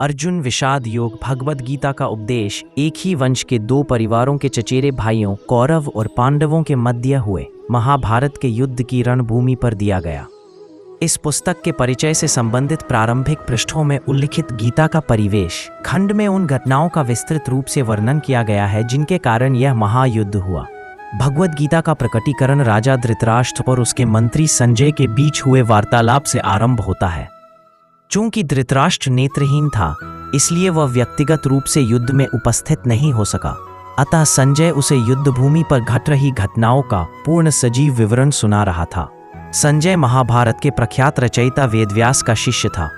अर्जुन विषाद योग भगवद गीता का उपदेश एक ही वंश के दो परिवारों के चचेरे भाइयों कौरव और पांडवों के मध्य हुए महाभारत के युद्ध की रणभूमि पर दिया गया। इस पुस्तक के परिचय से संबंधित प्रारंभिक पृष्ठों में उल्लिखित गीता का परिवेश खंड में उन घटनाओं का विस्तृत रूप से वर्णन किया गया है जिनके कारण यह महायुद्ध हुआ। भगवद गीता का प्रकटीकरण राजा धृतराष्ट्र और उसके मंत्री संजय के बीच हुए वार्तालाप से आरंभ होता है। चूंकि धृतराष्ट्र नेत्रहीन था, इसलिए वह व्यक्तिगत रूप से युद्ध में उपस्थित नहीं हो सका। अतः संजय उसे युद्ध भूमि पर घट रही घटनाओं का पूर्ण सजीव विवरण सुना रहा था। संजय महाभारत के प्रख्यात रचयिता वेदव्यास का शिष्य था।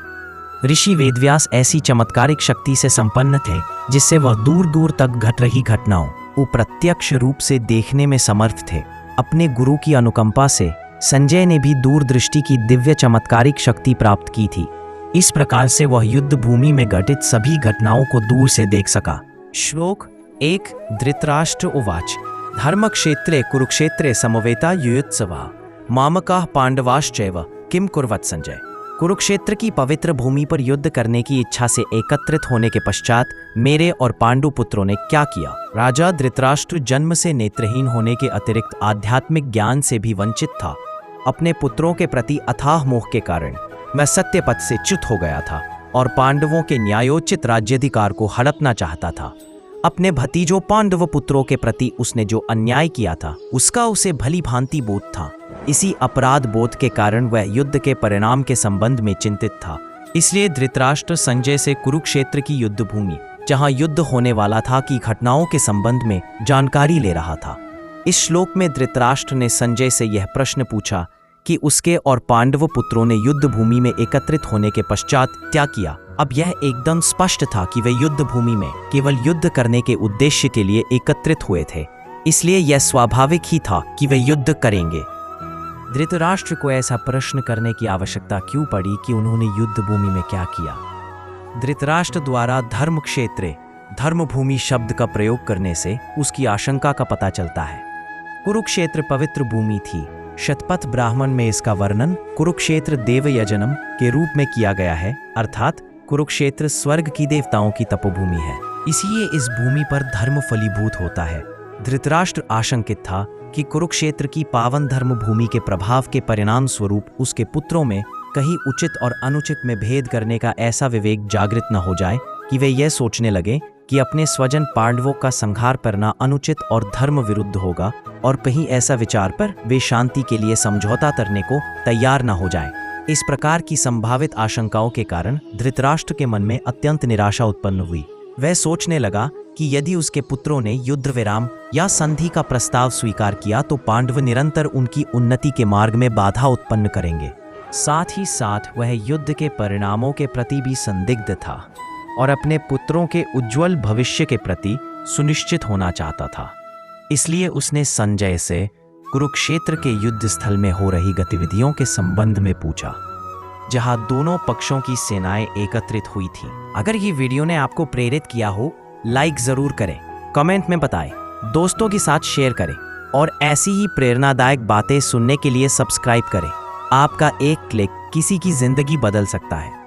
ऋषि वेदव्यास ऐसी चमत्कारिक शक्ति से संपन्न थे जिससे वह दूर दूर तक घट रही घटनाओं को प्रत्यक्ष रूप से देखने में समर्थ थे। अपने गुरु की अनुकंपा से संजय ने भी दूरदृष्टि की दिव्य चमत्कारिक शक्ति प्राप्त की थी। इस प्रकार से वह युद्ध भूमि में घटित सभी घटनाओं को दूर से देख सका। श्लोक 1 धृतराष्ट्र उवाच धर्मक्षेत्रे कुरुक्षेत्रे समवेता युयुत्सवः मामकाः पांडवाश्चैव किम कुर्वत् संजय। कुरुक्षेत्र की पवित्र भूमि पर युद्ध करने की इच्छा से एकत्रित होने के पश्चात मेरे और पांडु पुत्रों ने क्या किया। राजा धृतराष्ट्र जन्म से नेत्रहीन होने के अतिरिक्त आध्यात्मिक ज्ञान से भी वंचित था। अपने पुत्रों के प्रति अथाह मोह के कारण मैं सत्य पथ से च्युत हो गया था और पांडवों के न्यायोचित राज्याधिकार को हड़पना चाहता था। अपने भतीजों पांडव पुत्रों के प्रति उसने जो अन्याय किया था उसका उसे भली भांति बोध था। इसी अपराध बोध के कारण वह युद्ध के परिणाम के संबंध में चिंतित था। इसलिए धृतराष्ट्र संजय से कुरुक्षेत्र की युद्ध भूमि जहां युद्ध होने वाला था की घटनाओं के संबंध में जानकारी ले रहा था। इस श्लोक में धृतराष्ट्र ने संजय से यह प्रश्न पूछा कि उसके और पांडव पुत्रों ने युद्ध भूमि में एकत्रित होने के पश्चात क्या किया। अब यह एकदम स्पष्ट था कि वे युद्ध भूमि में केवल युद्ध करने के उद्देश्य के लिए एकत्रित हुए थे, इसलिए यह स्वाभाविक ही था कि वे युद्ध करेंगे। धृतराष्ट्र को ऐसा प्रश्न करने की आवश्यकता क्यों पड़ी कि उन्होंने युद्ध भूमि में क्या किया। धृतराष्ट्र द्वारा धर्म क्षेत्रे धर्मभूमि शब्द का प्रयोग करने से उसकी आशंका का पता चलता है। कुरुक्षेत्र पवित्र भूमि थी। शतपथ ब्राह्मण में इसका वर्णन कुरुक्षेत्र देवयजनम के रूप में किया गया है, अर्थात कुरुक्षेत्र स्वर्ग की देवताओं की तपोभूमि है, इसलिए इस भूमि पर धर्म फलीभूत होता है। धृतराष्ट्र आशंकित था कि कुरुक्षेत्र की पावन धर्म भूमि के प्रभाव के परिणाम स्वरूप उसके पुत्रों में कहीं उचित और अनुचित में भेद करने का ऐसा विवेक जागृत न हो जाए कि वे यह सोचने लगे कि अपने स्वजन पांडवों का संहार करना अनुचित और धर्म विरुद्ध होगा और कहीं ऐसा विचार पर वे शांति के लिए समझौता करने को तैयार न हो जाए। इस प्रकार की संभावित आशंकाओं के कारण धृतराष्ट्र के मन में अत्यंत निराशा उत्पन्न हुई। वह सोचने लगा कि यदि उसके पुत्रों ने युद्ध विराम या संधि का प्रस्ताव स्वीकार किया तो पांडव निरंतर उनकी उन्नति के मार्ग में बाधा उत्पन्न करेंगे। साथ ही साथ वह युद्ध के परिणामों के प्रति भी संदिग्ध था और अपने पुत्रों के उज्जवल भविष्य के प्रति सुनिश्चित होना चाहता था। इसलिए उसने संजय से कुरुक्षेत्र के युद्ध स्थल में हो रही गतिविधियों के संबंध में पूछा, जहां दोनों पक्षों की सेनाएं एकत्रित हुई थी। अगर ये वीडियो ने आपको प्रेरित किया हो, लाइक जरूर करें, कमेंट में बताएं, दोस्तों के साथ शेयर करें और ऐसी ही प्रेरणादायक बातें सुनने के लिए सब्सक्राइब करें। आपका एक क्लिक किसी की जिंदगी बदल सकता है।